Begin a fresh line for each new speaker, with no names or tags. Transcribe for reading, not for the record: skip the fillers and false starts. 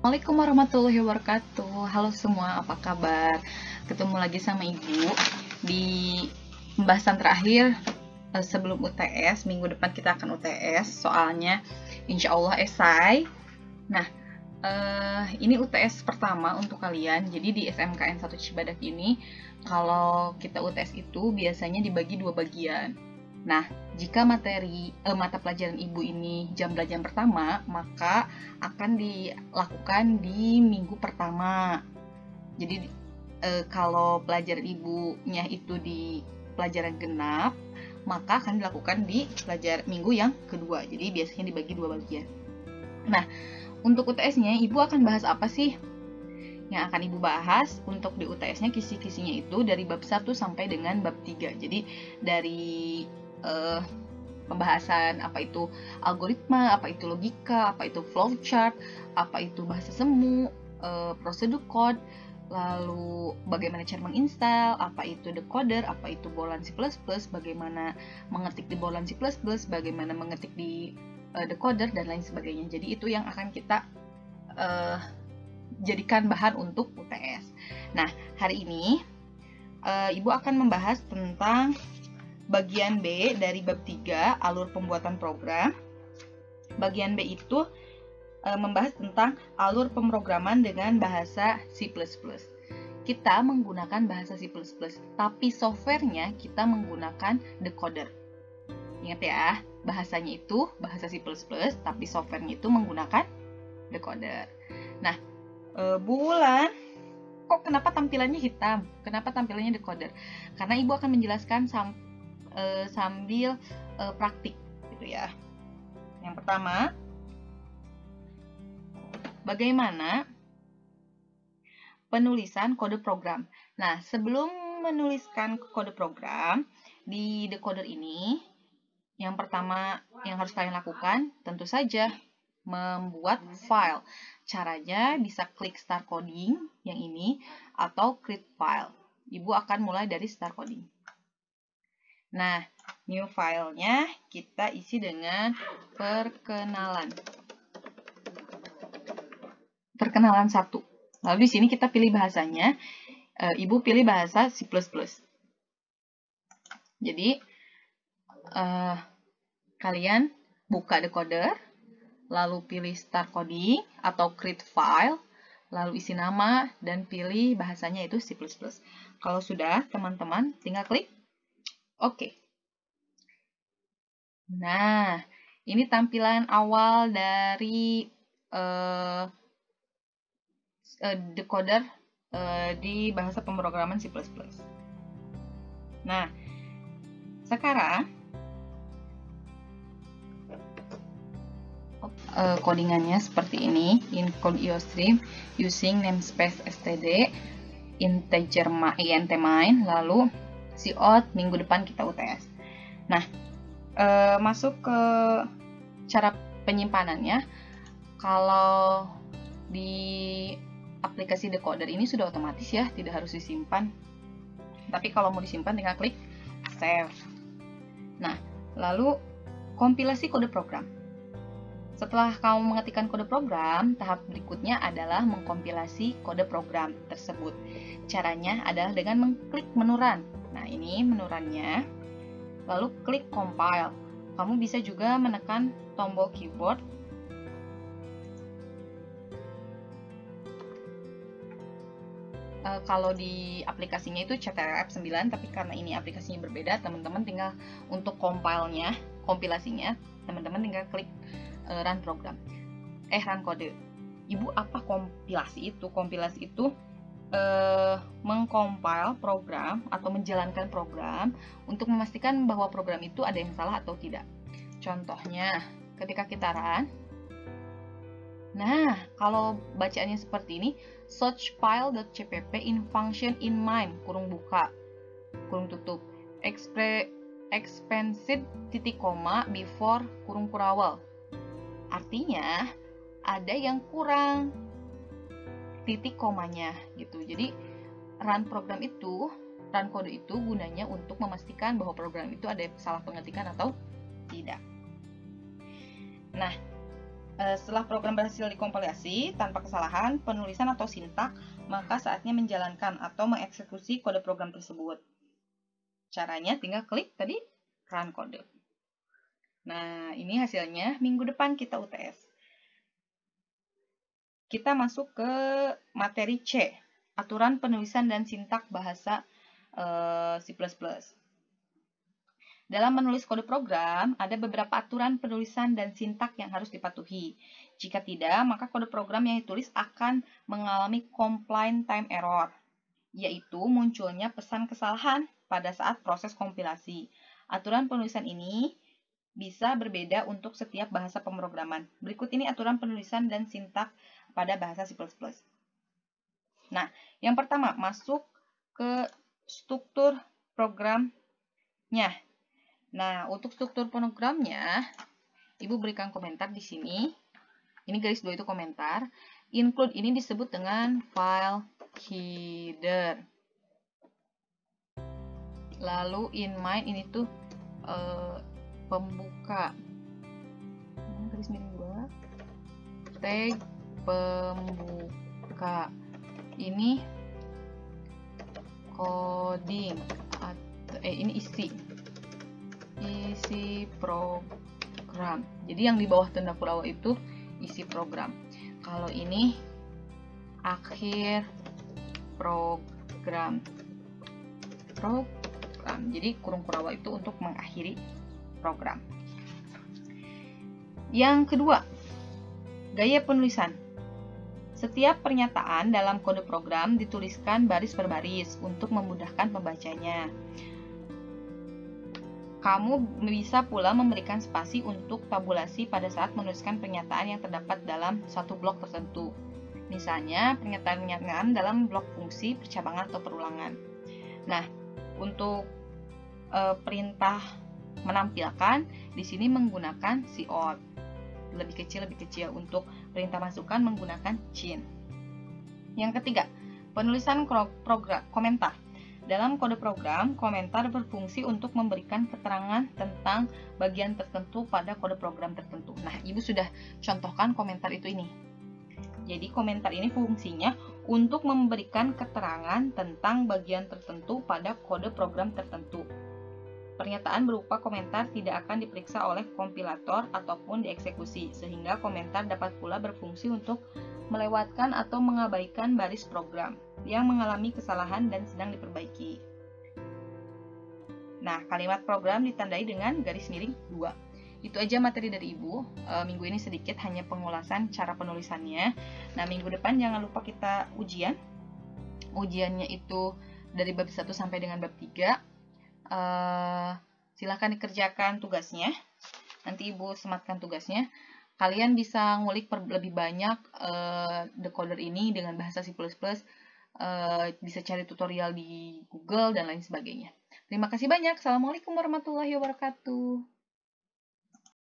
Assalamualaikum warahmatullahi wabarakatuh. Halo semua, apa kabar? Ketemu lagi sama Ibu di pembahasan terakhir sebelum UTS. Minggu depan kita akan UTS, soalnya insya Allah esai. Nah, ini UTS pertama untuk kalian. Jadi di SMKN 1 Cibadak ini, kalau kita UTS itu biasanya dibagi dua bagian. Nah, jika mata pelajaran Ibu ini jam belajar pertama, maka akan dilakukan di minggu pertama. Jadi, kalau pelajaran Ibunya itu di pelajaran genap, maka akan dilakukan di minggu yang kedua. Jadi, biasanya dibagi dua bagian. Nah, untuk UTS-nya, Ibu akan bahas apa sih? Yang akan Ibu bahas untuk di UTS-nya, kisi-kisinya itu dari bab 1 sampai dengan bab 3. Jadi, dari pembahasan apa itu algoritma, apa itu logika, apa itu flowchart, apa itu bahasa semu, prosedur code, lalu bagaimana cara menginstal, apa itu decoder, apa itu bolan C++, bagaimana mengetik di bolan C++, bagaimana mengetik di decoder, dan lain sebagainya. Jadi itu yang akan kita jadikan bahan untuk UTS. Nah, hari ini Ibu akan membahas tentang bagian B dari bab 3, alur pembuatan program. Bagian B itu membahas tentang alur pemrograman dengan bahasa C++. Kita menggunakan bahasa C++, tapi softwarenya kita menggunakan decoder. Ingat ya, bahasanya itu bahasa C++, tapi softwarenya itu menggunakan decoder. Nah, Bulan, kok kenapa tampilannya hitam? Kenapa tampilannya decoder? Karena Ibu akan menjelaskan sambil praktik gitu ya. Yang pertama, bagaimana penulisan kode program. Nah, sebelum menuliskan kode program di decoder ini, yang pertama yang harus kalian lakukan tentu saja membuat file. Caranya bisa klik start coding yang ini atau create file. Ibu akan mulai dari start coding. Nah, new filenya kita isi dengan perkenalan. Perkenalan 1. Lalu di sini kita pilih bahasanya. Ibu pilih bahasa C++. Jadi, kalian buka decoder, lalu pilih start coding atau create file, lalu isi nama dan pilih bahasanya itu C++. Kalau sudah, teman-teman tinggal klik Oke. Nah, ini tampilan awal dari decoder di bahasa pemrograman C++. Nah, sekarang codingannya seperti ini. Encode IOStream using namespace std integer int main, lalu cout minggu depan kita UTS. Nah, masuk ke cara penyimpanannya. Kalau di aplikasi decoder ini sudah otomatis ya, tidak harus disimpan. Tapi kalau mau disimpan tinggal klik save. Nah, lalu kompilasi kode program. Setelah kamu mengetikkan kode program, tahap berikutnya adalah mengkompilasi kode program tersebut. Caranya adalah dengan mengklik menu run. Nah, ini menu run-nya. Lalu klik compile. Kamu bisa juga menekan tombol keyboard. Kalau di aplikasinya itu CTRL F9, tapi karena ini aplikasinya berbeda, teman-teman tinggal untuk compile-nya, kompilasinya, teman-teman tinggal klik run program. Run kode. Ibu, apa kompilasi itu? Kompilasi itu mengcompile program atau menjalankan program untuk memastikan bahwa program itu ada yang salah atau tidak. Contohnya, ketika kita run, nah, kalau bacaannya seperti ini, search file.cpp in function in main, kurung buka, kurung tutup, expanded titik koma before kurung kurawal. Artinya, ada yang kurang titik komanya gitu. Jadi run kode itu gunanya untuk memastikan bahwa program itu ada salah pengetikan atau tidak. Nah, Setelah program berhasil dikompilasi tanpa kesalahan, penulisan atau sintak, maka saatnya menjalankan atau mengeksekusi kode program tersebut. Caranya tinggal klik tadi run kode. Nah, ini hasilnya minggu depan kita UTS. Kita masuk ke materi C, aturan penulisan dan sintak bahasa C++. Dalam menulis kode program, ada beberapa aturan penulisan dan sintak yang harus dipatuhi. Jika tidak, maka kode program yang ditulis akan mengalami compile time error, yaitu munculnya pesan kesalahan pada saat proses kompilasi. Aturan penulisan ini bisa berbeda untuk setiap bahasa pemrograman. Berikut ini aturan penulisan dan sintak pada bahasa C++. Nah, yang pertama, masuk ke struktur programnya. Nah, untuk struktur programnya, Ibu berikan komentar di sini. Ini garis 2 itu komentar. Include ini disebut dengan file header. Lalu in main ini tuh pembuka. Garis miring 2. Tag pembuka. Ini coding. Ini isi program. Jadi yang di bawah tanda kurawa itu isi program. Kalau ini akhir program. Jadi kurung kurawa itu untuk mengakhiri program. Yang kedua, gaya penulisan. Setiap pernyataan dalam kode program dituliskan baris per baris untuk memudahkan pembacanya. Kamu bisa pula memberikan spasi untuk tabulasi pada saat menuliskan pernyataan yang terdapat dalam suatu blok tertentu. Misalnya, pernyataan-pernyataan dalam blok fungsi, percabangan, atau perulangan. Nah, untuk perintah menampilkan, di sini menggunakan cout. Lebih kecil. Untuk perintah masukkan menggunakan cin. Yang ketiga, penulisan komentar. Dalam kode program, komentar berfungsi untuk memberikan keterangan tentang bagian tertentu pada kode program tertentu. Nah, Ibu sudah contohkan komentar itu ini. Jadi, komentar ini fungsinya untuk memberikan keterangan tentang bagian tertentu pada kode program tertentu. Pernyataan berupa komentar tidak akan diperiksa oleh kompilator ataupun dieksekusi, sehingga komentar dapat pula berfungsi untuk melewatkan atau mengabaikan baris program yang mengalami kesalahan dan sedang diperbaiki. Nah, kalimat program ditandai dengan garis miring 2. Itu aja materi dari Ibu. Minggu ini sedikit hanya pengulasan cara penulisannya. Nah, minggu depan jangan lupa kita ujian. Ujiannya itu dari bab 1 sampai dengan bab 3. Silahkan dikerjakan tugasnya. Nanti Ibu sematkan tugasnya. Kalian bisa ngulik lebih banyak decoder ini dengan bahasa C++, bisa cari tutorial di Google dan lain sebagainya. Terima kasih banyak. Assalamualaikum warahmatullahi wabarakatuh.